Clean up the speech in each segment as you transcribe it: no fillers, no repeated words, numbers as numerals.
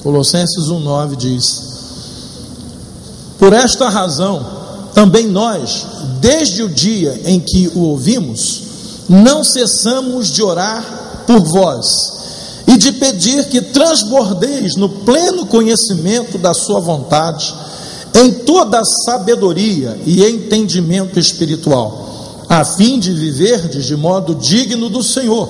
Colossenses 1:9 diz: por esta razão, também nós, desde o dia em que o ouvimos, não cessamos de orar por vós e de pedir que transbordeis no pleno conhecimento da sua vontade, em toda a sabedoria e entendimento espiritual, a fim de viverdes de modo digno do Senhor,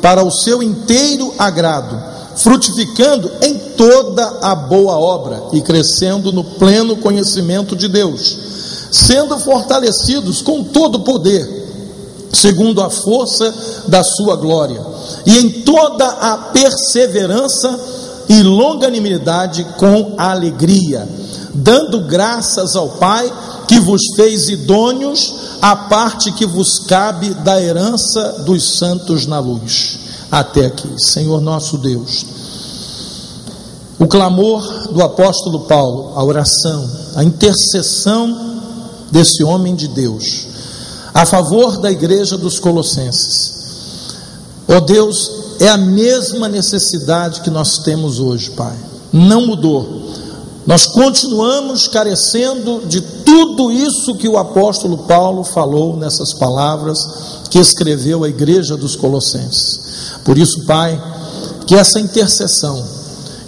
para o seu inteiro agrado, frutificando em toda a boa obra e crescendo no pleno conhecimento de Deus, sendo fortalecidos com todo o poder, segundo a força da sua glória, e em toda a perseverança e longanimidade com alegria, dando graças ao Pai que vos fez idôneos à parte que vos cabe da herança dos santos na luz. Até aqui. Senhor nosso Deus, o clamor do apóstolo Paulo, a oração, a intercessão desse homem de Deus a favor da igreja dos Colossenses, ó Deus, é a mesma necessidade que nós temos hoje, Pai. Não mudou. Nós continuamos carecendo de tudo isso que o apóstolo Paulo falou nessas palavras que escreveu à igreja dos Colossenses. Por isso, Pai, que essa intercessão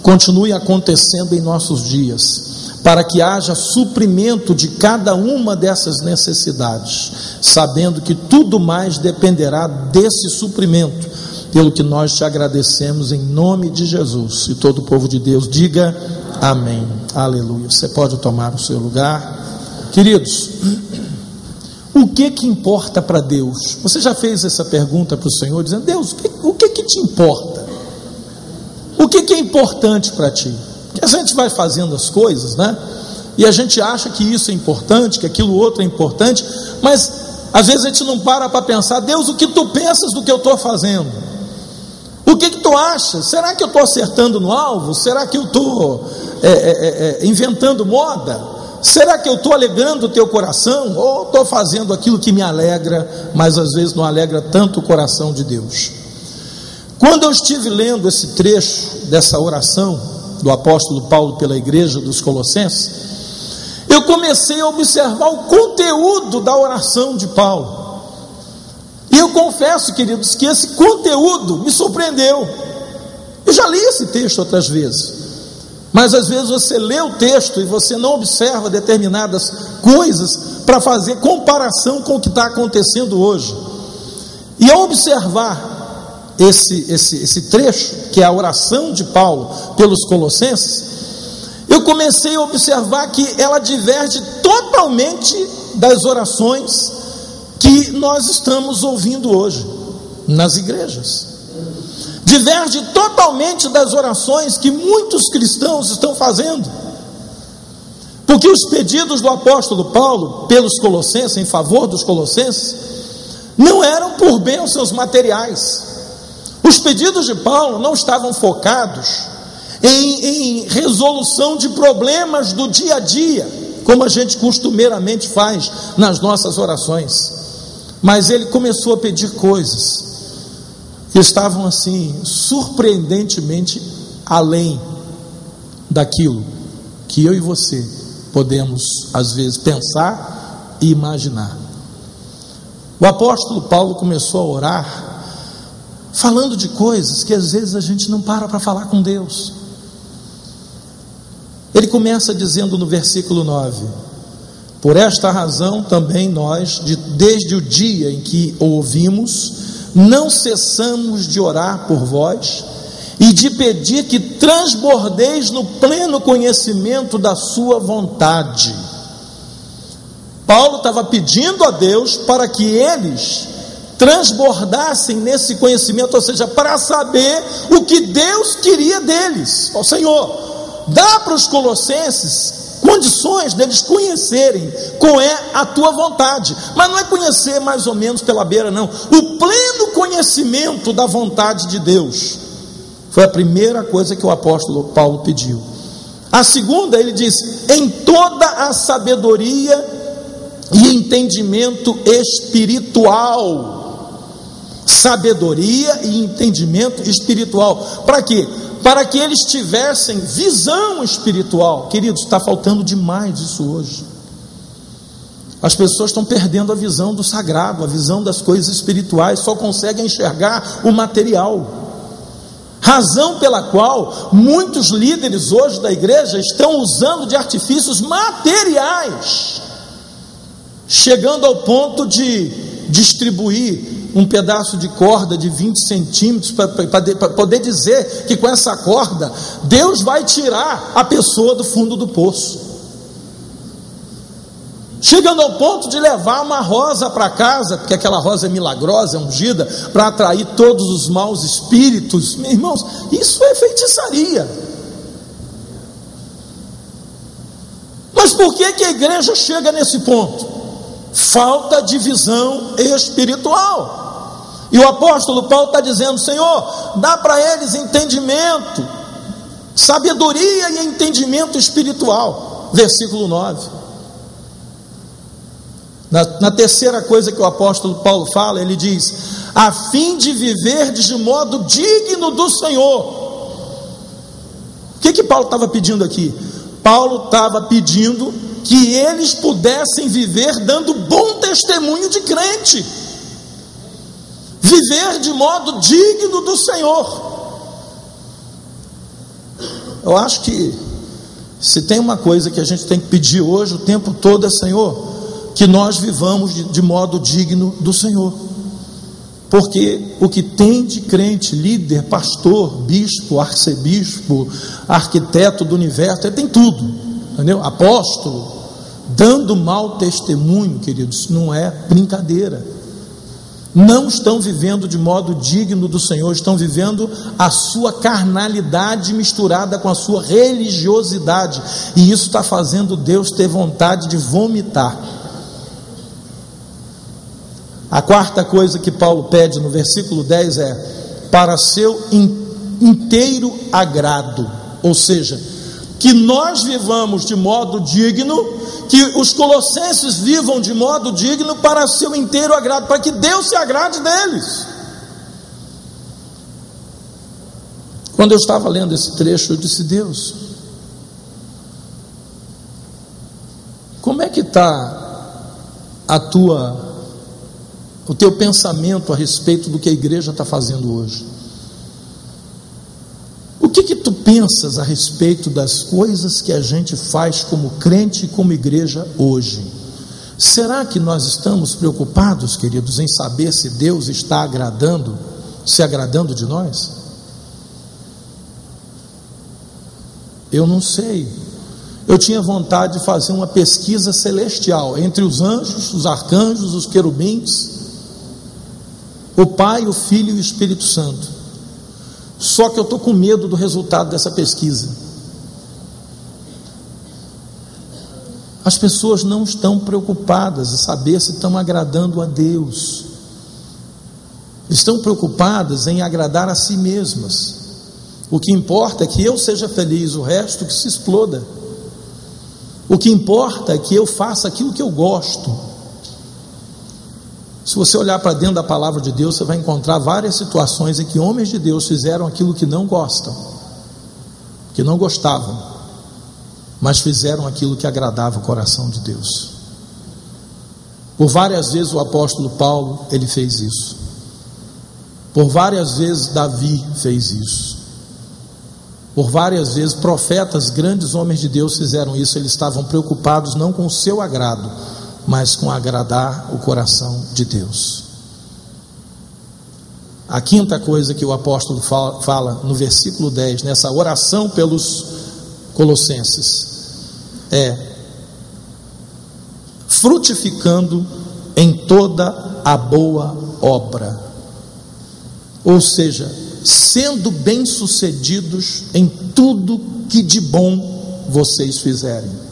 continue acontecendo em nossos dias, para que haja suprimento de cada uma dessas necessidades, sabendo que tudo mais dependerá desse suprimento, pelo que nós te agradecemos em nome de Jesus. E todo o povo de Deus diga amém, aleluia. Você pode tomar o seu lugar. Queridos, o que importa para Deus? Você já fez essa pergunta para o Senhor, dizendo: Deus, o que te importa? O que é importante para ti? Porque a gente vai fazendo as coisas, né? E a gente acha que isso é importante, que aquilo outro é importante, mas às vezes a gente não para pensar: Deus, o que tu pensas do que eu estou fazendo? O que tu acha? Será que eu estou acertando no alvo? Será que eu estou inventando moda? Será que eu estou alegrando o teu coração? Ou estou fazendo aquilo que me alegra, mas às vezes não alegra tanto o coração de Deus? Quando eu estive lendo esse trecho dessa oração do apóstolo Paulo pela igreja dos Colossenses, eu comecei a observar o conteúdo da oração de Paulo. E eu confesso, queridos, que esse conteúdo me surpreendeu. Eu já li esse texto outras vezes, mas às vezes você lê o texto e você não observa determinadas coisas para fazer comparação com o que está acontecendo hoje. E ao observar esse trecho, que é a oração de Paulo pelos Colossenses, eu comecei a observar que ela diverge totalmente das orações que nós estamos ouvindo hoje nas igrejas. Diverge totalmente das orações que muitos cristãos estão fazendo, porque os pedidos do apóstolo Paulo pelos Colossenses, em favor dos Colossenses, não eram por bênçãos materiais. Os pedidos de Paulo não estavam focados em resolução de problemas do dia a dia, como a gente costumeiramente faz nas nossas orações, mas ele começou a pedir coisas que estavam assim, surpreendentemente além daquilo que eu e você podemos às vezes pensar e imaginar. O apóstolo Paulo começou a orar falando de coisas que às vezes a gente não para falar com Deus. Ele começa dizendo no versículo 9: por esta razão também nós, desde o dia em que o ouvimos, não cessamos de orar por vós e de pedir que transbordeis no pleno conhecimento da sua vontade. Paulo estava pedindo a Deus para que eles transbordassem nesse conhecimento, ou seja, para saber o que Deus queria deles. Ó Senhor, dá para os colossenses condições deles conhecerem qual é a tua vontade, mas não é conhecer mais ou menos pela beira, não. O pleno conhecimento da vontade de Deus foi a primeira coisa que o apóstolo Paulo pediu. A segunda, ele diz: em toda a sabedoria e entendimento espiritual. Sabedoria e entendimento espiritual. Para quê? para que eles tivessem visão espiritual. Queridos, está faltando demais isso hoje. As pessoas estão perdendo a visão do sagrado, a visão das coisas espirituais, só conseguem enxergar o material. Razão pela qual muitos líderes hoje da igreja estão usando de artifícios materiais, chegando ao ponto de distribuir um pedaço de corda de 20 centímetros para poder dizer que com essa corda Deus vai tirar a pessoa do fundo do poço, chegando ao ponto de levar uma rosa para casa, porque aquela rosa é milagrosa, é ungida, para atrair todos os maus espíritos. Meus irmãos, isso é feitiçaria. Mas por que a igreja chega nesse ponto? Falta de visão espiritual. E o apóstolo Paulo está dizendo: Senhor, dá para eles entendimento, sabedoria e entendimento espiritual. Versículo 9. Na terceira coisa que o apóstolo Paulo fala, ele diz: a fim de viver de modo digno do Senhor. O que Paulo estava pedindo aqui? Paulo estava pedindo que eles pudessem viver dando bom testemunho de crente, viver de modo digno do Senhor. Eu acho que se tem uma coisa que a gente tem que pedir hoje o tempo todo é: Senhor, que nós vivamos de modo digno do Senhor, porque o que tem de crente, líder, pastor, bispo, arcebispo, arquiteto do universo, ele tem tudo, entendeu? Apóstolo, dando mau testemunho, queridos, não é brincadeira. Não estão vivendo de modo digno do Senhor, estão vivendo a sua carnalidade misturada com a sua religiosidade, e isso está fazendo Deus ter vontade de vomitar. A quarta coisa que Paulo pede no versículo 10 é: para seu inteiro agrado, ou seja, que nós vivamos de modo digno, que os colossenses vivam de modo digno para seu inteiro agrado, para que Deus se agrade deles. Quando eu estava lendo esse trecho, eu disse: Deus, como é que está o teu pensamento a respeito do que a igreja está fazendo hoje? O que tu pensas a respeito das coisas que a gente faz como crente e como igreja hoje? Será que nós estamos preocupados, queridos, em saber se Deus está se agradando de nós? Eu não sei. Eu tinha vontade de fazer uma pesquisa celestial entre os anjos, os arcanjos, os querubins, o Pai, o Filho e o Espírito Santo. Só que eu estou com medo do resultado dessa pesquisa. As pessoas não estão preocupadas em saber se estão agradando a Deus. Estão preocupadas em agradar a si mesmas. O que importa é que eu seja feliz, o resto que se exploda. O que importa é que eu faça aquilo que eu gosto. Se você olhar para dentro da palavra de Deus, você vai encontrar várias situações em que homens de Deus fizeram aquilo que não gostam, que não gostavam, mas fizeram aquilo que agradava o coração de Deus. Por várias vezes o apóstolo Paulo, ele fez isso. Por várias vezes Davi fez isso. Por várias vezes profetas, grandes homens de Deus fizeram isso. Eles estavam preocupados não com o seu agrado, mas com agradar o coração de Deus. A quinta coisa que o apóstolo fala no versículo 10, nessa oração pelos colossenses, é: frutificando em toda a boa obra, ou seja, sendo bem-sucedidos em tudo que de bom vocês fizerem.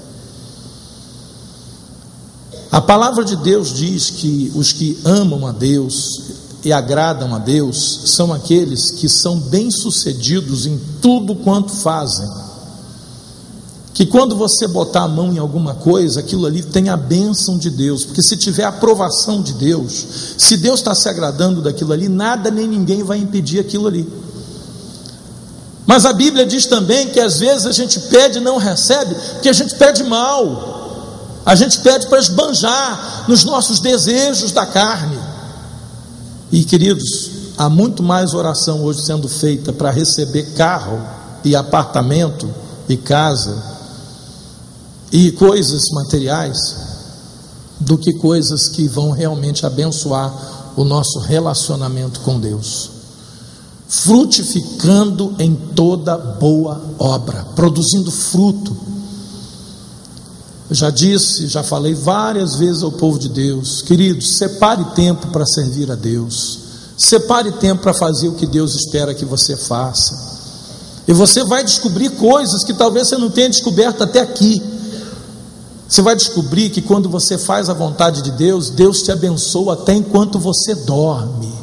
A palavra de Deus diz que os que amam a Deus e agradam a Deus são aqueles que são bem-sucedidos em tudo quanto fazem. Que quando você botar a mão em alguma coisa, aquilo ali tem a bênção de Deus, porque se tiver a aprovação de Deus, se Deus está se agradando daquilo ali, nada nem ninguém vai impedir aquilo ali. Mas a Bíblia diz também que às vezes a gente pede e não recebe, porque a gente pede mal, a gente pede para esbanjar nos nossos desejos da carne. E queridos, há muito mais oração hoje sendo feita para receber carro e apartamento e casa e coisas materiais do que coisas que vão realmente abençoar o nosso relacionamento com Deus, frutificando em toda boa obra, produzindo fruto. Eu já disse, já falei várias vezes ao povo de Deus: queridos, separe tempo para servir a Deus, separe tempo para fazer o que Deus espera que você faça, e você vai descobrir coisas que talvez você não tenha descoberto até aqui. Você vai descobrir que quando você faz a vontade de Deus, Deus te abençoa até enquanto você dorme.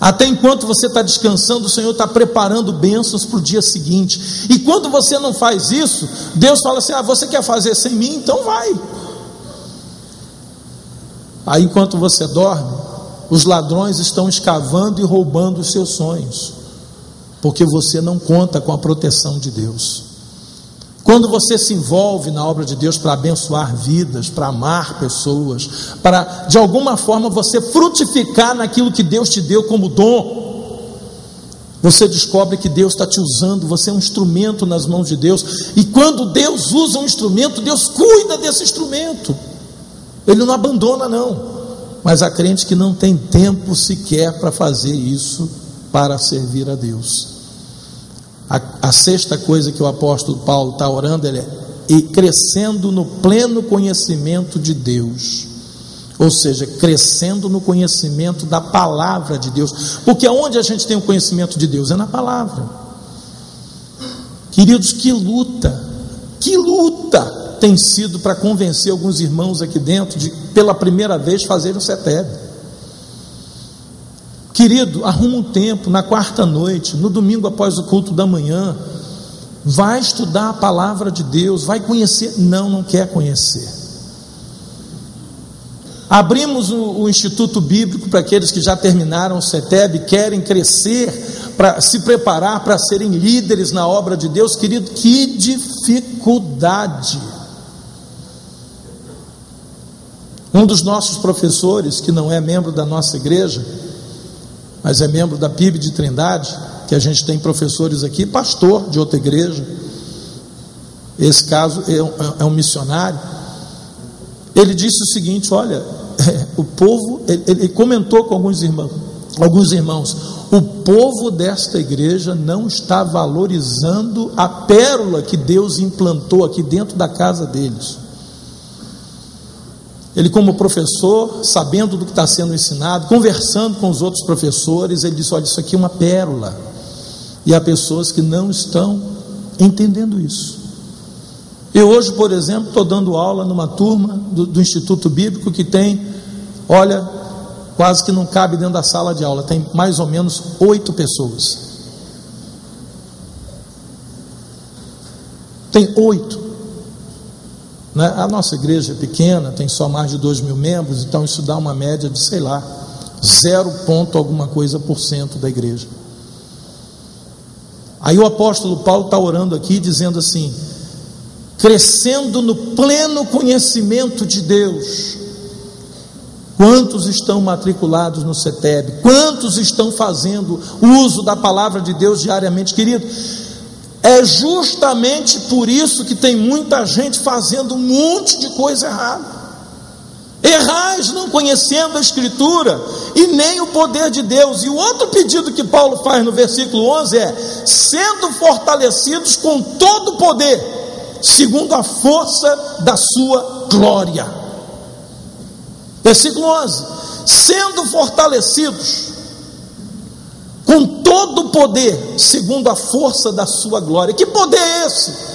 Até enquanto você está descansando, o Senhor está preparando bênçãos para o dia seguinte. E quando você não faz isso, Deus fala assim: você quer fazer sem mim? Então vai. Aí enquanto você dorme, os ladrões estão escavando e roubando os seus sonhos, porque você não conta com a proteção de Deus. Quando você se envolve na obra de Deus para abençoar vidas, para amar pessoas, para de alguma forma você frutificar naquilo que Deus te deu como dom, você descobre que Deus está te usando, você é um instrumento nas mãos de Deus. E quando Deus usa um instrumento, Deus cuida desse instrumento, Ele não abandona não. Mas há crente que não tem tempo sequer para fazer isso, para servir a Deus. A sexta coisa que o apóstolo Paulo está orando, ele é e crescendo no pleno conhecimento de Deus, ou seja, crescendo no conhecimento da palavra de Deus, porque aonde a gente tem o conhecimento de Deus? É na palavra. Queridos, que luta tem sido para convencer alguns irmãos aqui dentro de, pela primeira vez, fazerem o CETEB. Querido, arruma um tempo, na quarta noite, no domingo após o culto da manhã, vai estudar a palavra de Deus, vai conhecer. Não quer conhecer. Abrimos o Instituto Bíblico para aqueles que já terminaram o CETEB, querem crescer, para se preparar para serem líderes na obra de Deus. Querido, que dificuldade! Um dos nossos professores, que não é membro da nossa igreja, mas é membro da PIB de Trindade, que a gente tem professores aqui, pastor de outra igreja, esse caso é um missionário. Ele disse o seguinte: olha, o povo, ele comentou com alguns irmãos, o povo desta igreja não está valorizando a pérola que Deus implantou aqui dentro da casa deles. Ele, como professor, sabendo do que está sendo ensinado, conversando com os outros professores, ele disse: olha, isso aqui é uma pérola. E há pessoas que não estão entendendo isso. Eu hoje, por exemplo, estou dando aula numa turma do Instituto Bíblico que tem, olha, quase que não cabe dentro da sala de aula, tem mais ou menos 8 pessoas. Tem 8. A nossa igreja é pequena, tem só mais de 2.000 membros, então isso dá uma média de, sei lá, 0 ponto alguma coisa % da igreja. Aí o apóstolo Paulo está orando aqui, dizendo assim: crescendo no pleno conhecimento de Deus. Quantos estão matriculados no CETEB? Quantos estão fazendo uso da palavra de Deus diariamente? Querido, é justamente por isso que tem muita gente fazendo um monte de coisa errada. Errais não conhecendo a Escritura e nem o poder de Deus. E o outro pedido que Paulo faz no versículo 11 é: sendo fortalecidos com todo o poder, segundo a força da sua glória. Versículo 11: sendo fortalecidos com todo o poder, segundo a força da sua glória. Que poder é esse?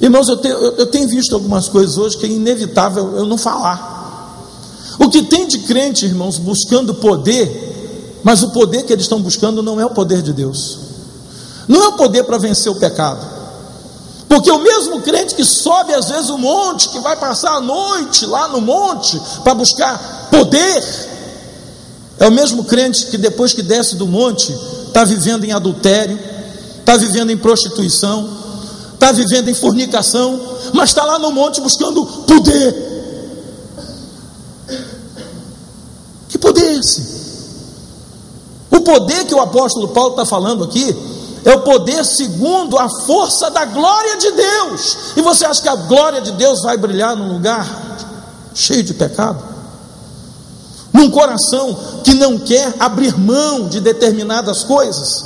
Irmãos, eu tenho visto algumas coisas hoje que é inevitável eu não falar. O que tem de crente, irmãos, buscando poder, mas o poder que eles estão buscando não é o poder de Deus, não é o poder para vencer o pecado. Porque o mesmo crente que sobe às vezes o monte, que vai passar a noite lá no monte para buscar poder, é o mesmo crente que depois que desce do monte está vivendo em adultério, está vivendo em prostituição, está vivendo em fornicação, mas está lá no monte buscando poder. Que poder é esse? O poder que o apóstolo Paulo está falando aqui é o poder segundo a força da glória de Deus. E você acha que a glória de Deus vai brilhar num lugar cheio de pecado? Num coração que não quer abrir mão de determinadas coisas,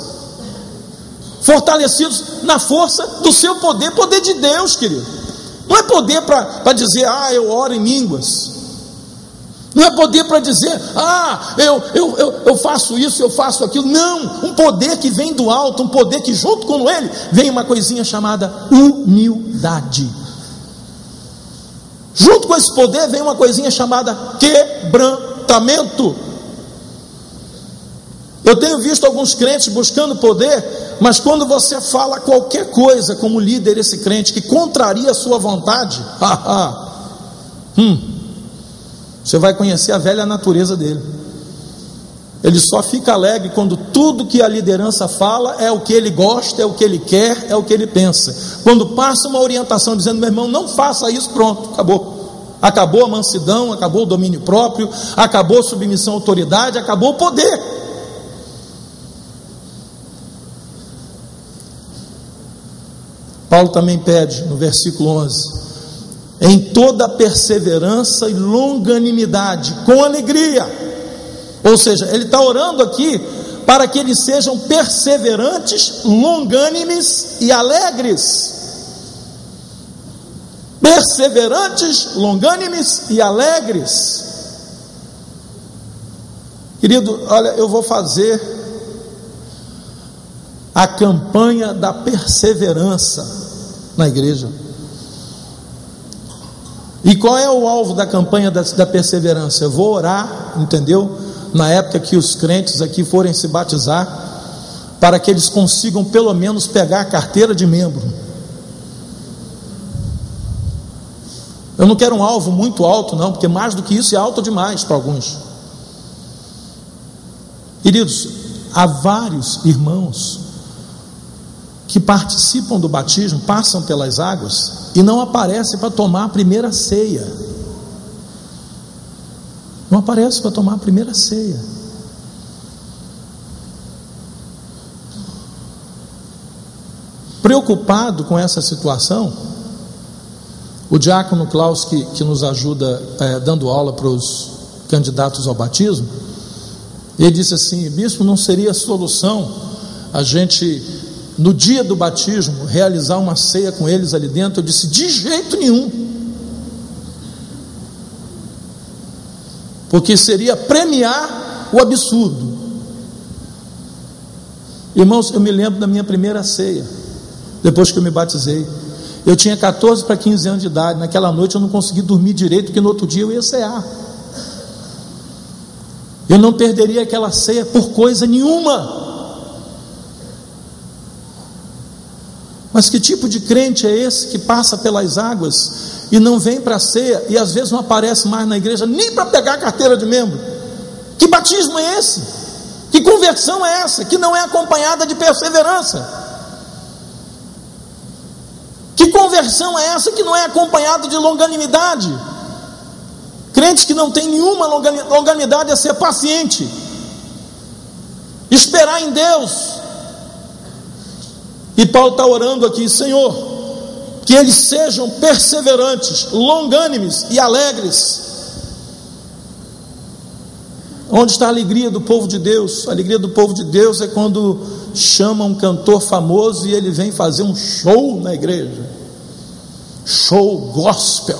fortalecidos na força do seu poder, poder de Deus, querido. Não é poder para dizer, eu oro em línguas. Não é poder para dizer, eu faço isso, eu faço aquilo. Não, um poder que vem do alto, um poder que junto com ele vem uma coisinha chamada humildade. Junto com esse poder vem uma coisinha chamada quebrantamento. Eu tenho visto alguns crentes buscando poder, mas quando você fala qualquer coisa como líder, esse crente que contraria a sua vontade, você vai conhecer a velha natureza dele. Ele só fica alegre quando tudo que a liderança fala é o que ele gosta, é o que ele quer, é o que ele pensa. Quando passa uma orientação dizendo, meu irmão, não faça isso, pronto, acabou. Acabou a mansidão, acabou o domínio próprio, acabou a submissão à autoridade, acabou o poder. Paulo também pede no versículo 11, em toda perseverança e longanimidade, com alegria. Ou seja, ele está orando aqui para que eles sejam perseverantes, longânimes e alegres. Perseverantes, longânimes e alegres. Querido, olha, eu vou fazer a campanha da perseverança na igreja. E qual é o alvo da campanha da perseverança? Eu vou orar, entendeu? Na época que os crentes aqui forem se batizar, para que eles consigam pelo menos pegar a carteira de membro. Eu não quero um alvo muito alto não, porque mais do que isso é alto demais para alguns. Queridos, há vários irmãos que participam do batismo, passam pelas águas e não aparecem para tomar a primeira ceia. Não aparece para tomar a primeira ceia. Preocupado com essa situação, o diácono Klaus, que nos ajuda dando aula para os candidatos ao batismo, ele disse assim: bispo, não seria solução a gente, no dia do batismo, realizar uma ceia com eles ali dentro? Eu disse: de jeito nenhum, porque seria premiar o absurdo. Irmãos, eu me lembro da minha primeira ceia, depois que eu me batizei. Eu tinha 14 para 15 anos de idade. Naquela noite eu não consegui dormir direito, porque no outro dia eu ia cear. Eu não perderia aquela ceia por coisa nenhuma. Mas que tipo de crente é esse que passa pelas águas e não vem para a ceia, e às vezes não aparece mais na igreja nem para pegar a carteira de membro? Que batismo é esse? Que conversão é essa que não é acompanhada de perseverança? Que conversão é essa que não é acompanhada de longanimidade? Crentes que não tem nenhuma longanimidade a ser paciente, esperar em Deus. E Paulo está orando aqui: Senhor, que eles sejam perseverantes, longânimes e alegres. Onde está a alegria do povo de Deus? A alegria do povo de Deus é quando chama um cantor famoso e ele vem fazer um show na igreja, show gospel,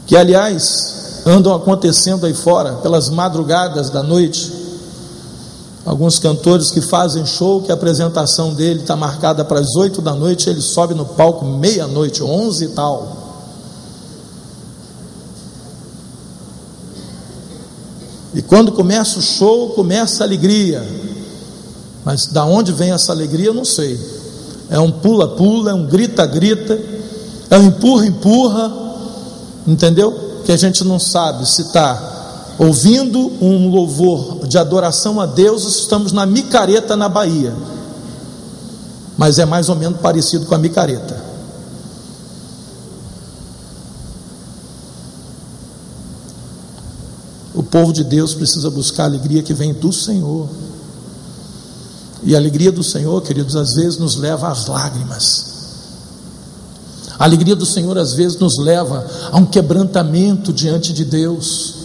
que aliás andam acontecendo aí fora pelas madrugadas da noite. Alguns cantores que fazem show, que a apresentação dele está marcada para as 8 da noite, ele sobe no palco meia-noite, 11 e tal. E quando começa o show, começa a alegria. Mas da onde vem essa alegria eu não sei. É um pula-pula, é um grita-grita, é um empurra-empurra, entendeu? Que a gente não sabe se está ouvindo um louvor de adoração a Deus. Estamos na micareta, na Bahia, mas é mais ou menos parecido com a micareta. O povo de Deus precisa buscar a alegria que vem do Senhor. E a alegria do Senhor, queridos, às vezes nos leva às lágrimas. A alegria do Senhor às vezes nos leva a um quebrantamento diante de Deus.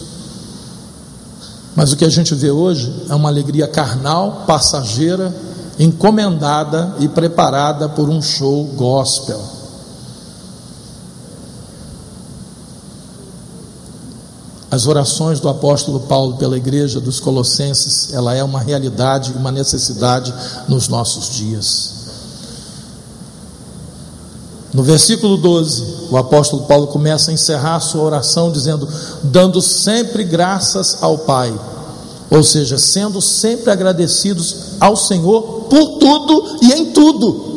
Mas o que a gente vê hoje é uma alegria carnal, passageira, encomendada e preparada por um show gospel. As orações do apóstolo Paulo pela igreja dos Colossenses, ela é uma realidade, uma necessidade nos nossos dias. No versículo 12, o apóstolo Paulo começa a encerrar a sua oração dizendo: dando sempre graças ao Pai, ou seja, sendo sempre agradecidos ao Senhor por tudo e em tudo.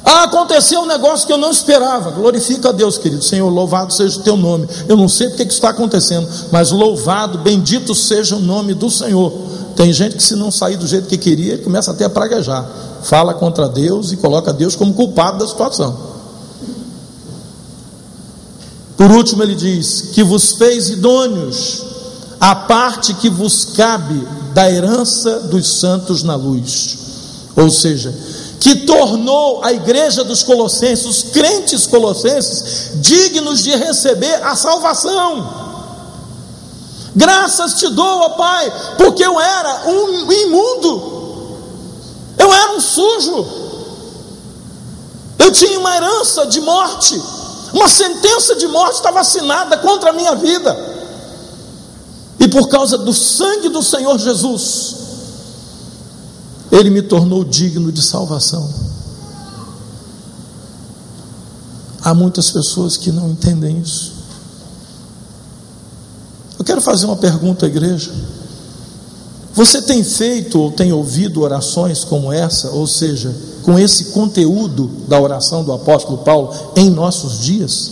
Aconteceu um negócio que eu não esperava. Glorifica a Deus, querido. Senhor, louvado seja o teu nome. Eu não sei porque que isso está acontecendo, mas louvado, bendito seja o nome do Senhor. Tem gente que, se não sair do jeito que queria, ele começa até a praguejar, fala contra Deus e coloca Deus como culpado da situação. Por último, ele diz: que vos fez idôneos à parte que vos cabe da herança dos santos na luz. Ou seja, que tornou a igreja dos Colossenses, os crentes colossenses, dignos de receber a salvação. Graças te dou, ó Pai, porque eu era um imundo, eu era um sujo, eu tinha uma herança de morte, uma sentença de morte estava assinada contra a minha vida, e por causa do sangue do Senhor Jesus, Ele me tornou digno de salvação. Há muitas pessoas que não entendem isso. Eu quero fazer uma pergunta à igreja: você tem feito ou tem ouvido orações como essa, ou seja, com esse conteúdo da oração do apóstolo Paulo em nossos dias?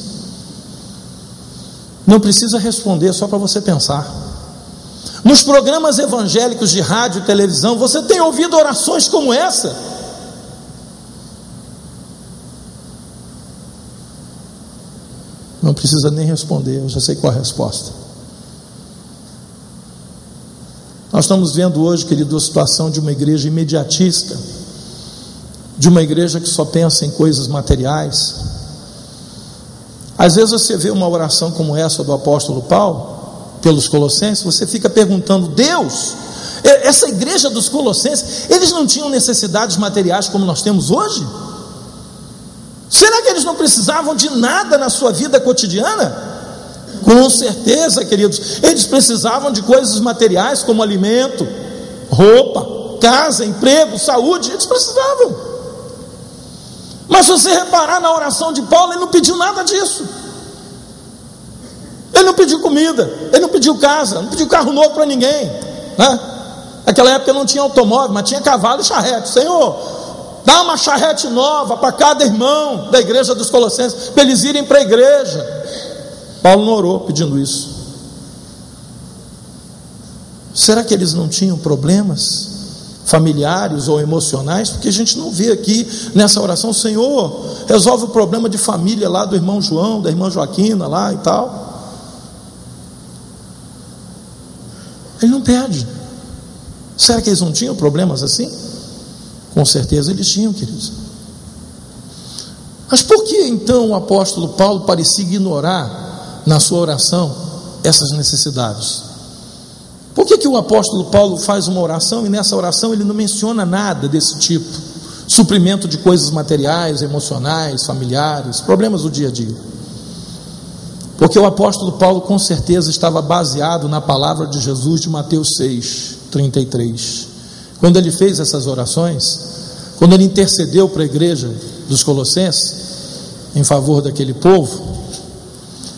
Não precisa responder, só para você pensar. Nos programas evangélicos de rádio e televisão, você tem ouvido orações como essa? Não precisa nem responder, eu já sei qual é a resposta. Nós estamos vendo hoje, querido, a situação de uma igreja imediatista, de uma igreja que só pensa em coisas materiais. Às vezes você vê uma oração como essa do apóstolo Paulo pelos Colossenses, você fica perguntando: Deus, essa igreja dos Colossenses, eles não tinham necessidades materiais como nós temos hoje? Será que eles não precisavam de nada na sua vida cotidiana? Com certeza, queridos, eles precisavam de coisas materiais como alimento, roupa, casa, emprego, saúde. Eles precisavam. Mas se você reparar na oração de Paulo, ele não pediu nada disso. Ele não pediu comida, ele não pediu casa, não pediu carro novo para ninguém, né? Naquela época não tinha automóvel, mas tinha cavalo e charrete. Senhor, dá uma charrete nova para cada irmão da igreja dos Colossenses, para eles irem para a igreja. Paulo não orou pedindo isso. Será que eles não tinham problemas familiares ou emocionais? Porque a gente não vê aqui nessa oração: Senhor, resolve o problema de família lá do irmão João, da irmã Joaquina lá e tal. Ele não pede. Será que eles não tinham problemas assim? Com certeza eles tinham, queridos. Mas por que então o apóstolo Paulo parecia ignorar na sua oração essas necessidades? Por que o apóstolo Paulo faz uma oração e nessa oração ele não menciona nada desse tipo? Suprimento de coisas materiais, emocionais, familiares, problemas do dia a dia. Porque o apóstolo Paulo com certeza estava baseado na palavra de Jesus de Mateus 6:33. Quando ele fez essas orações, quando ele intercedeu para a igreja dos Colossenses em favor daquele povo,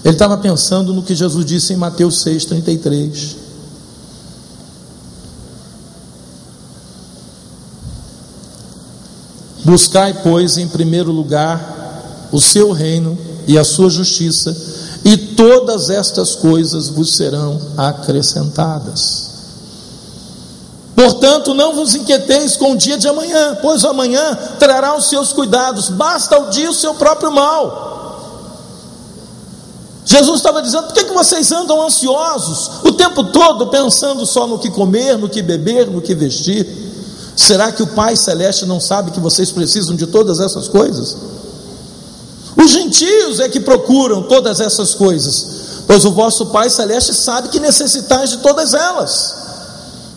ele estava pensando no que Jesus disse em Mateus 6:33. Buscai, pois, em primeiro lugar o seu reino e a sua justiça, e todas estas coisas vos serão acrescentadas. Portanto, não vos inquieteis com o dia de amanhã, pois o amanhã trará os seus cuidados, basta o dia o seu próprio mal. Jesus estava dizendo: por que vocês andam ansiosos o tempo todo, pensando só no que comer, no que beber, no que vestir? Será que o Pai Celeste não sabe que vocês precisam de todas essas coisas? Os gentios é que procuram todas essas coisas, pois o vosso Pai Celeste sabe que necessitais de todas elas.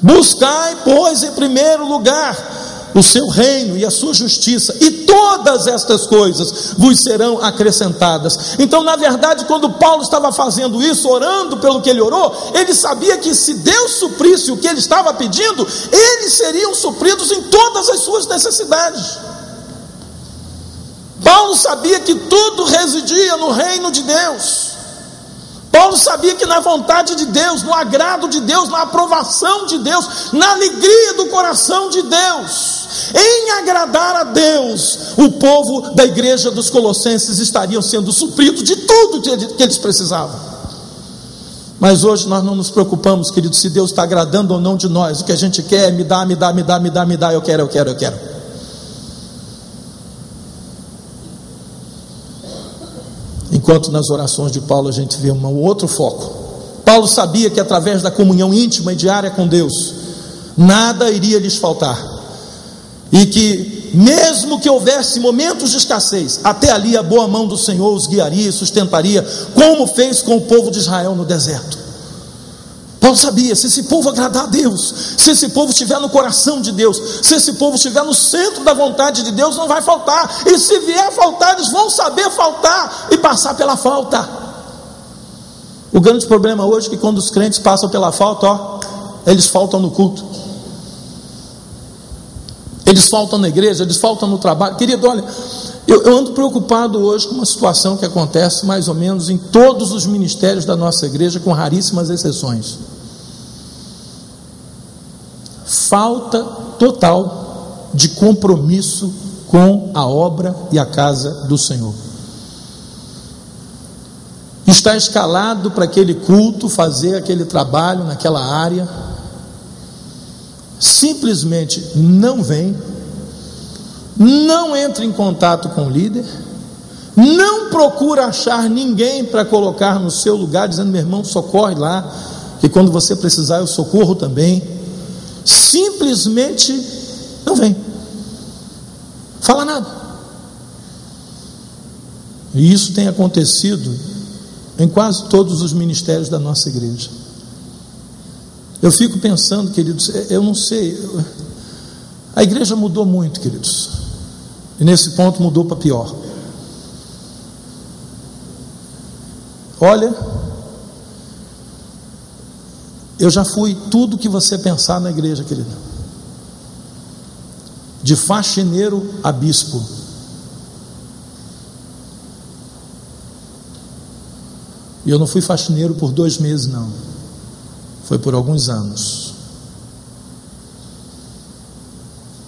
Buscai, pois, em primeiro lugar o seu reino e a sua justiça, e todas estas coisas vos serão acrescentadas. Então, na verdade, quando Paulo estava fazendo isso, orando pelo que ele orou, ele sabia que se Deus suprisse o que ele estava pedindo, eles seriam supridos em todas as suas necessidades. Paulo sabia que tudo residia no reino de Deus. Paulo sabia que na vontade de Deus, no agrado de Deus, na aprovação de Deus, na alegria do coração de Deus, em agradar a Deus, o povo da igreja dos Colossenses estariam sendo supridos de tudo que eles precisavam. Mas hoje nós não nos preocupamos, queridos, se Deus está agradando ou não de nós. O que a gente quer é me dá, eu quero. Enquanto nas orações de Paulo a gente vê um outro foco. Paulo sabia que através da comunhão íntima e diária com Deus, nada iria lhes faltar, e que mesmo que houvesse momentos de escassez, até ali a boa mão do Senhor os guiaria e sustentaria, como fez com o povo de Israel no deserto. Paulo sabia: se esse povo agradar a Deus, se esse povo estiver no coração de Deus, se esse povo estiver no centro da vontade de Deus, não vai faltar. E se vier a faltar, eles vão saber faltar e passar pela falta. O grande problema hoje é que quando os crentes passam pela falta, eles faltam no culto, eles faltam na igreja, eles faltam no trabalho. Querido, olha, eu ando preocupado hoje com uma situação que acontece mais ou menos em todos os ministérios da nossa igreja, com raríssimas exceções. Falta total de compromisso com a obra e a casa do Senhor. Está escalado para aquele culto, fazer aquele trabalho naquela área, simplesmente não vem, não entra em contato com o líder, não procura achar ninguém para colocar no seu lugar, dizendo: meu irmão, socorre lá, que quando você precisar eu socorro também. Simplesmente não vem, fala nada. E isso tem acontecido em quase todos os ministérios da nossa igreja. Eu fico pensando, queridos, eu não sei, a igreja mudou muito, queridos, e nesse ponto mudou para pior. Olha, eu já fui tudo que você pensar na igreja, querido, de faxineiro a bispo. E eu não fui faxineiro por 2 meses, não, foi por alguns anos.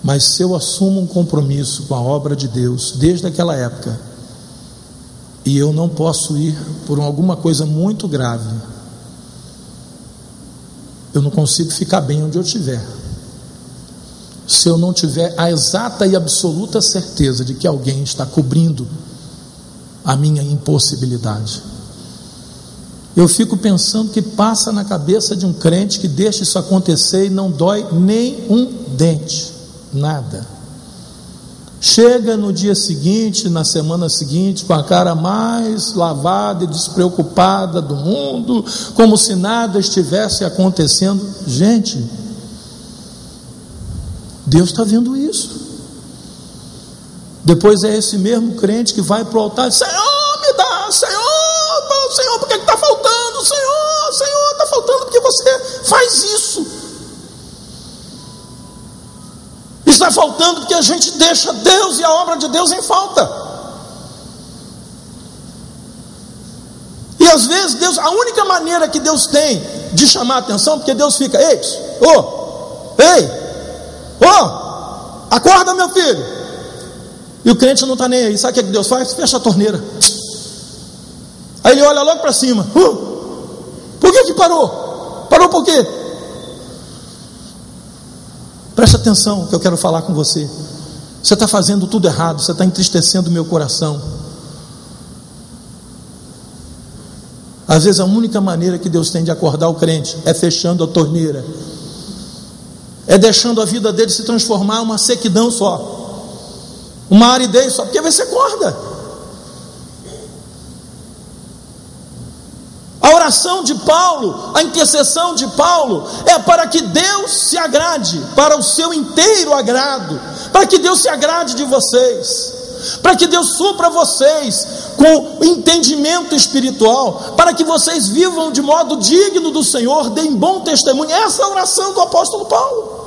Mas se eu assumo um compromisso com a obra de Deus desde aquela época, e eu não posso ir por alguma coisa muito grave, eu não consigo ficar bem onde eu estiver, se eu não tiver a exata e absoluta certeza de que alguém está cobrindo a minha impossibilidade. Eu fico pensando que passa na cabeça de um crente que deixa isso acontecer e não dói nem um dente, nada. Chega no dia seguinte, na semana seguinte, com a cara mais lavada e despreocupada do mundo, como se nada estivesse acontecendo. Gente, Deus está vendo isso. Depois é esse mesmo crente que vai para o altar e diz: Senhor, me dá, Senhor, por que está faltando? Senhor, está faltando porque você faz isso. Está faltando porque a gente deixa Deus e a obra de Deus em falta. E às vezes Deus, a única maneira que Deus tem de chamar a atenção, porque Deus fica: acorda, meu filho. E o crente não está nem aí. Sabe o que Deus faz? Fecha a torneira. Aí ele olha logo para cima. Por que parou? Parou por quê? Presta atenção que eu quero falar com você. Você está fazendo tudo errado, você está entristecendo o meu coração. Às vezes a única maneira que Deus tem de acordar o crente é fechando a torneira, é deixando a vida dele se transformar em uma sequidão só, uma aridez só, porque aí você acorda. A oração de Paulo, a intercessão de Paulo é para que Deus se agrade, para o seu inteiro agrado, para que Deus se agrade de vocês, para que Deus supra vocês com entendimento espiritual, para que vocês vivam de modo digno do Senhor, deem bom testemunho. Essa é a oração do apóstolo Paulo.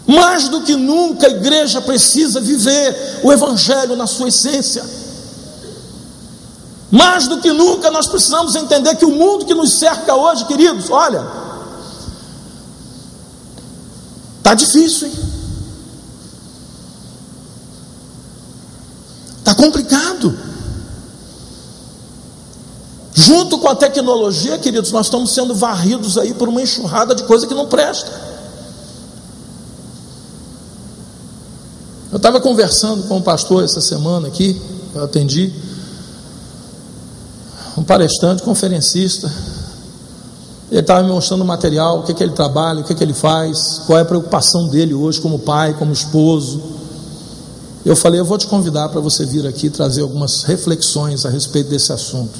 Mais do que nunca a igreja precisa viver o evangelho na sua essência. Mais do que nunca nós precisamos entender que o mundo que nos cerca hoje, queridos, olha, está difícil, hein? Está complicado. Junto com a tecnologia, queridos, nós estamos sendo varridos aí por uma enxurrada de coisa que não presta. Eu estava conversando com um pastor essa semana aqui, eu atendi, um palestrante, conferencista. Ele estava me mostrando o material, o que ele trabalha, o que ele faz, qual é a preocupação dele hoje como pai, como esposo. Eu falei, eu vou te convidar para você vir aqui trazer algumas reflexões a respeito desse assunto.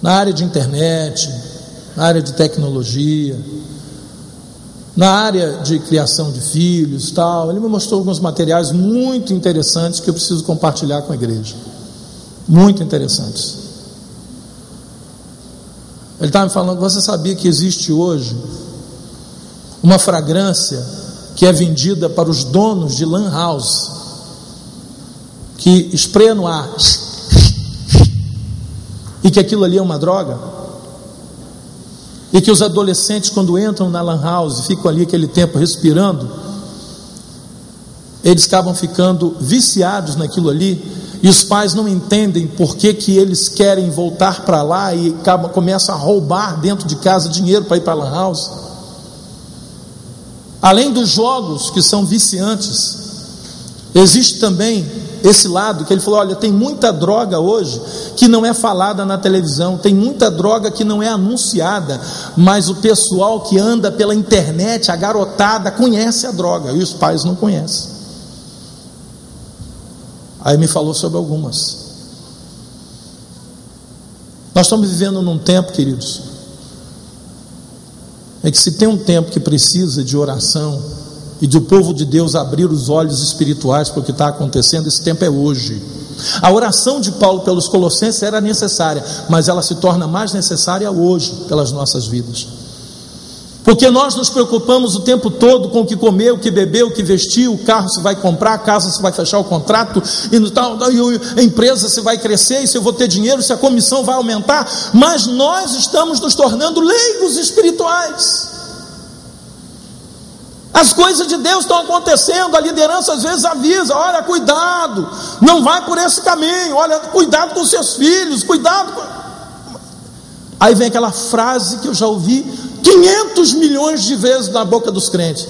Na área de internet, na área de tecnologia, na área de criação de filhos e tal. Ele me mostrou alguns materiais muito interessantes que eu preciso compartilhar com a igreja. Muito interessantes. Ele estava me falando, você sabia que existe hoje uma fragrância que é vendida para os donos de lan house, que espreia no ar, e que aquilo ali é uma droga, e que os adolescentes, quando entram na lan house, ficam ali aquele tempo respirando, eles acabam ficando viciados naquilo ali, e os pais não entendem por que eles querem voltar para lá e começam a roubar dentro de casa dinheiro para ir para a lan house. Além dos jogos que são viciantes, existe também esse lado que ele falou, olha, tem muita droga hoje que não é falada na televisão, tem muita droga que não é anunciada, mas o pessoal que anda pela internet, a garotada, conhece a droga, e os pais não conhecem. Aí me falou sobre algumas. Nós estamos vivendo num tempo, queridos, é que se tem um tempo que precisa de oração e do povo de Deus abrir os olhos espirituais para o que está acontecendo, esse tempo é hoje. A oração de Paulo pelos Colossenses era necessária, mas ela se torna mais necessária hoje pelas nossas vidas, porque nós nos preocupamos o tempo todo com o que comer, o que beber, o que vestir, o carro se vai comprar, a casa se vai fechar o contrato, e a empresa se vai crescer, e se eu vou ter dinheiro, se a comissão vai aumentar, mas nós estamos nos tornando leigos espirituais. As coisas de Deus estão acontecendo, a liderança às vezes avisa, olha, cuidado, não vai por esse caminho, olha, cuidado com seus filhos, cuidado com... Aí vem aquela frase que eu já ouvi 500 milhões de vezes na boca dos crentes: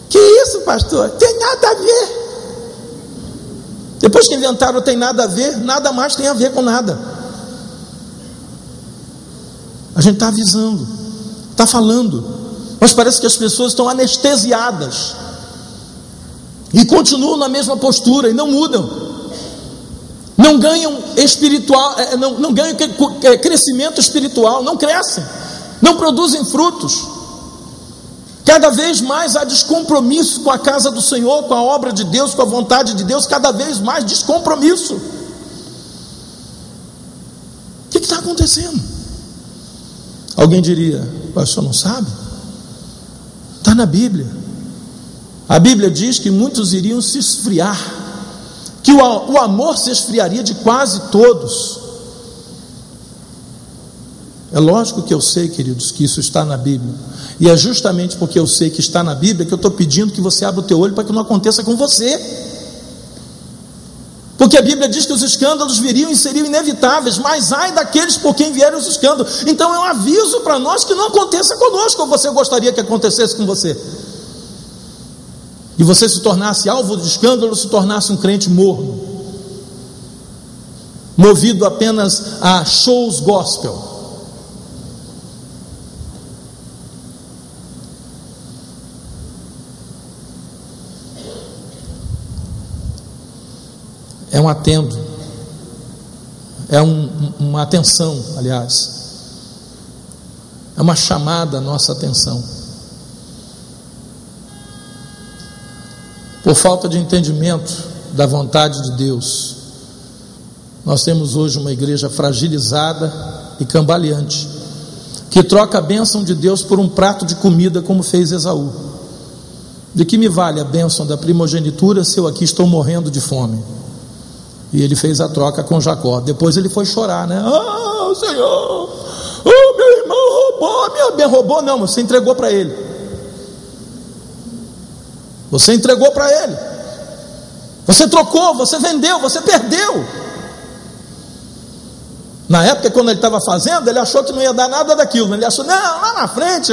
que isso, pastor? Tem nada a ver. Depois que inventaram tem nada a ver, nada mais tem a ver com nada. A gente está avisando, está falando, mas parece que as pessoas estão anestesiadas e continuam na mesma postura e não mudam, não ganham espiritual, não ganham crescimento espiritual, não crescem, não produzem frutos. Cada vez mais há descompromisso com a casa do Senhor, com a obra de Deus, com a vontade de Deus, cada vez mais descompromisso. O que está acontecendo? Alguém diria, pastor, não sabe? Está na Bíblia. A Bíblia diz que muitos iriam se esfriar, que o amor se esfriaria de quase todos. É lógico que eu sei, queridos, que isso está na Bíblia, e é justamente porque eu sei que está na Bíblia que eu estou pedindo que você abra o teu olho para que não aconteça com você, porque Porque a Bíblia diz que os escândalos viriam e seriam inevitáveis, mas ai daqueles por quem vierem os escândalos. Então é um aviso para nós que não aconteça conosco, ou você gostaria que acontecesse com você? E você se tornasse alvo de escândalo, se tornasse um crente morno, movido apenas a shows gospel. É um atendo, é uma atenção, aliás, é uma chamada à nossa atenção. Por falta de entendimento da vontade de Deus, nós temos hoje uma igreja fragilizada e cambaleante, que troca a bênção de Deus por um prato de comida, como fez Esaú. De que me vale a bênção da primogenitura se eu aqui estou morrendo de fome? E ele fez a troca com Jacó. Depois ele foi chorar, né? Ah, Senhor, oh, meu irmão roubou, minha bem, roubou não, você entregou para ele. Você entregou para ele. Você trocou, você vendeu, você perdeu. Na época, quando ele estava fazendo, ele achou que não ia dar nada daquilo, né? Ele achou, não, lá na frente,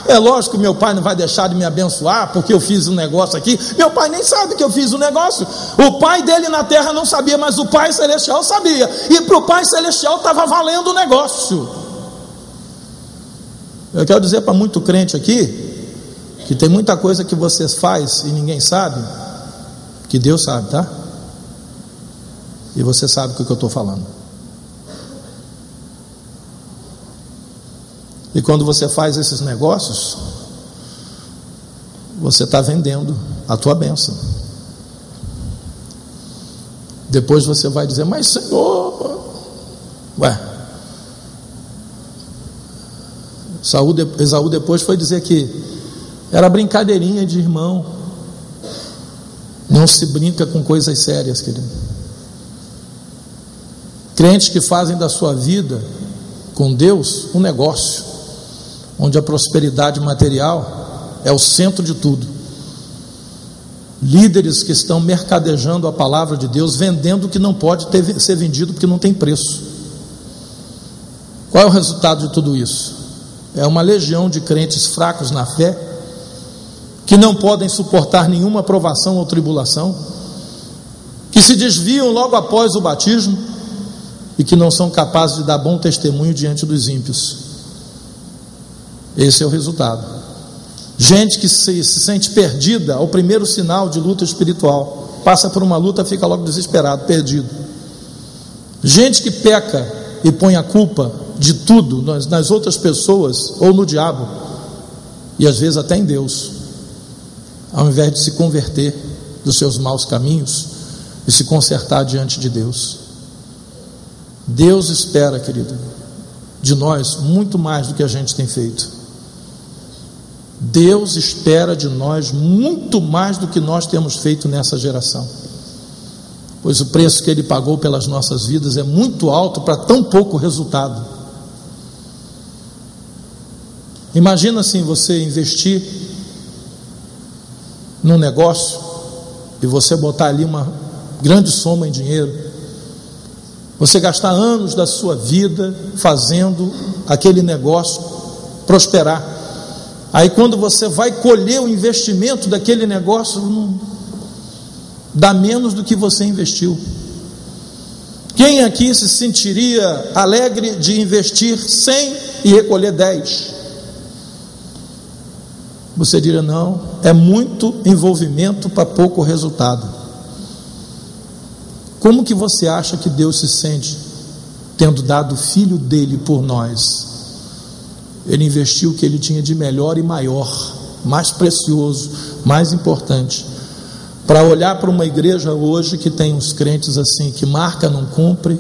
é lógico que meu pai não vai deixar de me abençoar, porque eu fiz um negócio aqui. Meu pai nem sabe que eu fiz um negócio. O pai dele na terra não sabia, mas o Pai Celestial sabia, e para o Pai Celestial estava valendo o negócio. Eu quero dizer para muito crente aqui, que tem muita coisa que você faz e ninguém sabe, que Deus sabe, tá? E você sabe o que eu estou falando. E quando você faz esses negócios, você está vendendo a tua bênção. Depois você vai dizer, mas Senhor, Esaú depois foi dizer que era brincadeirinha de irmão. Não se brinca com coisas sérias, querido. Crentes que fazem da sua vida com Deus um negócio, onde a prosperidade material é o centro de tudo. Líderes que estão mercadejando a palavra de Deus, vendendo o que não pode ser vendido porque não tem preço. Qual é o resultado de tudo isso? É uma legião de crentes fracos na fé, que não podem suportar nenhuma provação ou tribulação, que se desviam logo após o batismo e que não são capazes de dar bom testemunho diante dos ímpios. Esse é o resultado. Gente que se sente perdida ao primeiro sinal de luta espiritual, passa por uma luta, fica logo desesperado, perdido. Gente que peca e põe a culpa de tudo nas outras pessoas ou no diabo, e às vezes até em Deus, ao invés de se converter dos seus maus caminhos e se consertar diante de Deus. Deus espera, querido, de nós muito mais do que a gente tem feito. Deus espera de nós muito mais do que nós temos feito nessa geração, pois o preço que Ele pagou pelas nossas vidas é muito alto para tão pouco resultado. Imagina assim, você investir num negócio e você botar ali uma grande soma em dinheiro, você gastar anos da sua vida fazendo aquele negócio prosperar. Aí quando você vai colher o investimento daquele negócio, não dá menos do que você investiu. Quem aqui se sentiria alegre de investir 100 e recolher 10? Você diria, não, é muito envolvimento para pouco resultado. Como que você acha que Deus se sente tendo dado o Filho dele por nós? Ele investiu o que ele tinha de melhor e maior, mais precioso, mais importante, para olhar para uma igreja hoje que tem uns crentes assim, que marca não cumpre,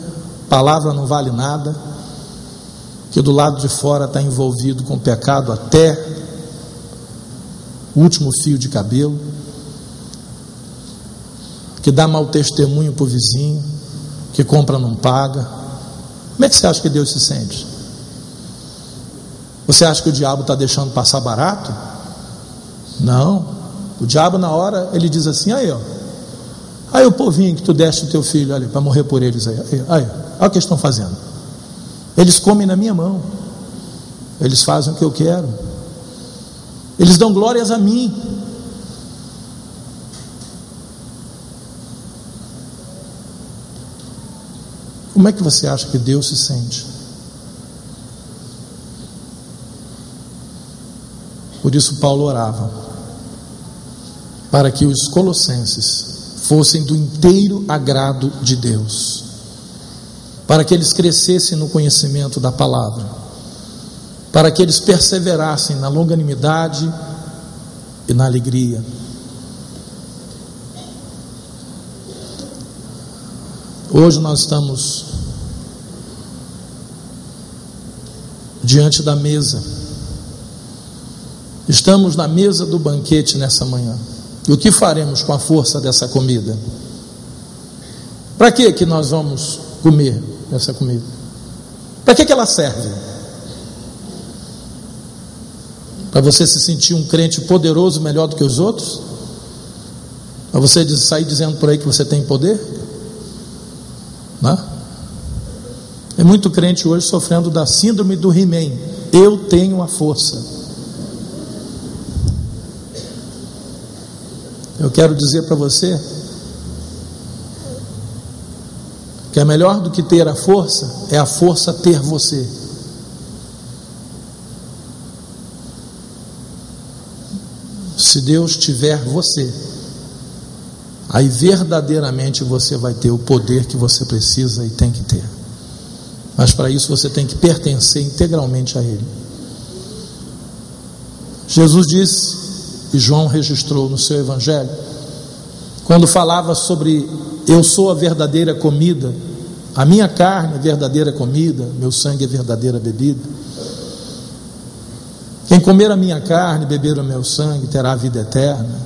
palavra não vale nada, que do lado de fora está envolvido com pecado até o último fio de cabelo, que dá mau testemunho para o vizinho, que compra não paga. Como é que você acha que Deus se sente? Você acha que o diabo está deixando passar barato? Não. O diabo, na hora, ele diz assim, aí ó, Aí o povinho que tu deste o teu filho, olha, para morrer por eles aí, olha o que eles estão fazendo. Eles comem na minha mão, eles fazem o que eu quero, eles dão glórias a mim. Como é que você acha que Deus se sente? Por isso Paulo orava para que os colossenses fossem do inteiro agrado de Deus, para que eles crescessem no conhecimento da palavra, para que eles perseverassem na longanimidade e na alegria. Hoje nós estamos diante da mesa, estamos na mesa do banquete nessa manhã. E o que faremos com a força dessa comida? Para que nós vamos comer essa comida? Para que ela serve? Para você se sentir um crente poderoso, melhor do que os outros? Para você sair dizendo por aí que você tem poder? Não? É muito crente hoje sofrendo da síndrome do He-Man. Eu tenho a força. Eu quero dizer para você que é melhor do que ter a força, é a força ter você. Se Deus tiver você, aí verdadeiramente você vai ter o poder que você precisa e tem que ter. Mas para isso você tem que pertencer integralmente a Ele. Jesus disse, e João registrou no seu evangelho, quando falava sobre eu sou a verdadeira comida, a minha carne é verdadeira comida, meu sangue é verdadeira bebida. Quem comer a minha carne e beber o meu sangue terá a vida eterna.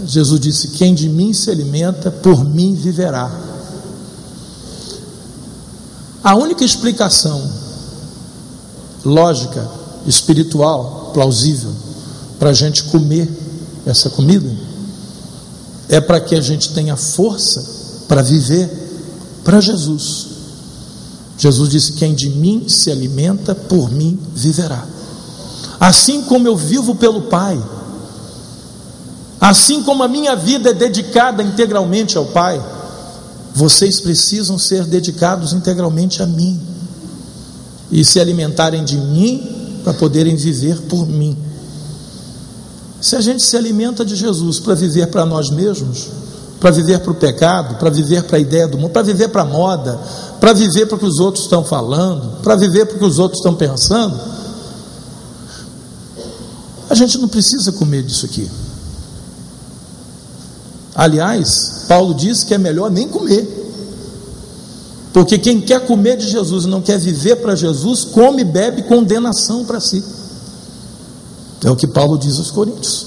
Jesus disse, quem de mim se alimenta, por mim viverá. A única explicação lógica, espiritual, plausível, para a gente comer essa comida, é para que a gente tenha força para viver para Jesus. Jesus disse, quem de mim se alimenta, por mim viverá. Assim como eu vivo pelo Pai, assim como a minha vida é dedicada integralmente ao Pai, vocês precisam ser dedicados integralmente a mim e se alimentarem de mim para poderem viver por mim. Se a gente se alimenta de Jesus para viver para nós mesmos, para viver para o pecado, para viver para a ideia do mundo, para viver para a moda, para viver para o que os outros estão falando, para viver para o que os outros estão pensando, a gente não precisa comer disso aqui. Aliás, Paulo diz que é melhor nem comer, porque quem quer comer de Jesus e não quer viver para Jesus, come e bebe condenação para si. É o que Paulo diz aos Coríntios.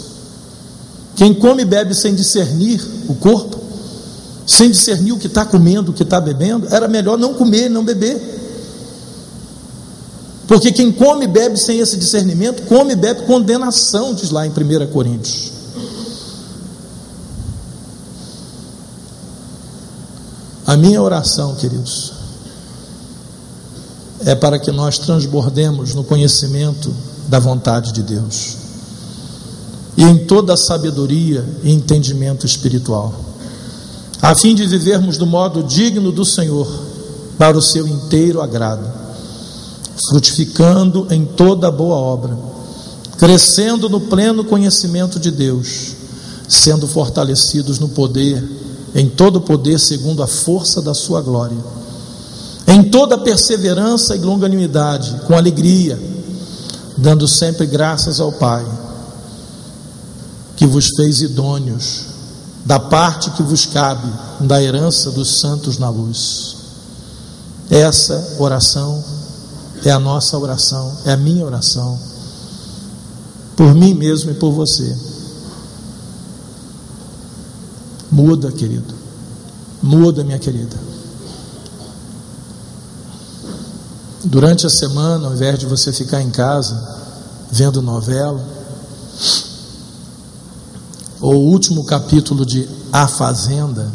Quem come e bebe sem discernir o corpo, sem discernir o que está comendo, o que está bebendo, era melhor não comer, não beber. Porque quem come e bebe sem esse discernimento, come e bebe condenação, diz lá em 1 Coríntios. A minha oração, queridos, é para que nós transbordemos no conhecimento da vontade de Deus e em toda a sabedoria e entendimento espiritual, a fim de vivermos do modo digno do Senhor, para o seu inteiro agrado, frutificando em toda boa obra, crescendo no pleno conhecimento de Deus, sendo fortalecidos no poder, em todo poder segundo a força da sua glória, em toda perseverança e longanimidade, com alegria, dando sempre graças ao Pai, que vos fez idôneos da parte que vos cabe da herança dos santos na luz. Essa oração é a nossa oração, é a minha oração, por mim mesmo e por você. Muda, querido, muda, minha querida. Durante a semana, ao invés de você ficar em casa vendo novela, ou o último capítulo de A Fazenda,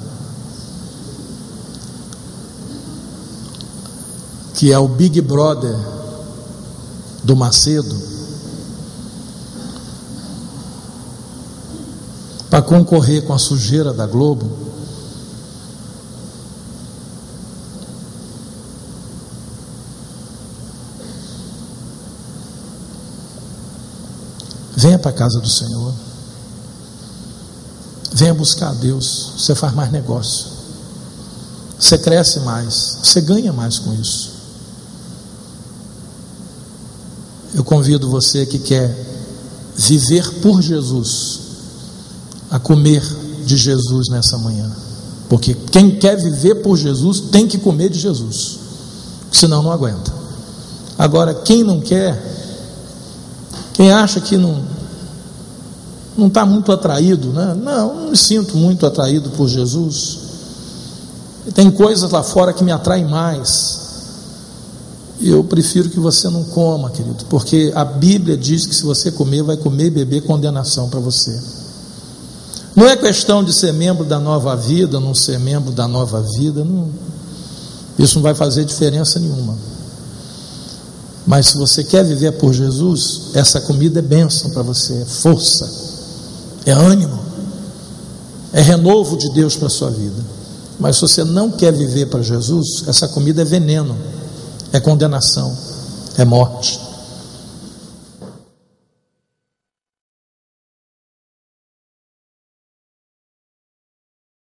que é o Big Brother do Macedo, para concorrer com a sujeira da Globo, venha para a casa do Senhor, venha buscar a Deus. Você faz mais negócio, você cresce mais, você ganha mais com isso. Eu convido você que quer viver por Jesus a comer de Jesus nessa manhã, porque quem quer viver por Jesus tem que comer de Jesus, senão não aguenta. Agora, quem não quer, quem acha que não está muito atraído, né? Não me sinto muito atraído por Jesus, tem coisas lá fora que me atraem mais. Eu prefiro que você não coma, querido, porque a Bíblia diz que se você comer, vai comer e beber condenação para você. Não é questão de ser membro da Nova Vida, não ser membro da Nova Vida, não, isso não vai fazer diferença nenhuma. Mas se você quer viver por Jesus, essa comida é bênção para você, é força, é ânimo, é renovo de Deus para a sua vida. Mas se você não quer viver para Jesus, essa comida é veneno, é condenação, é morte.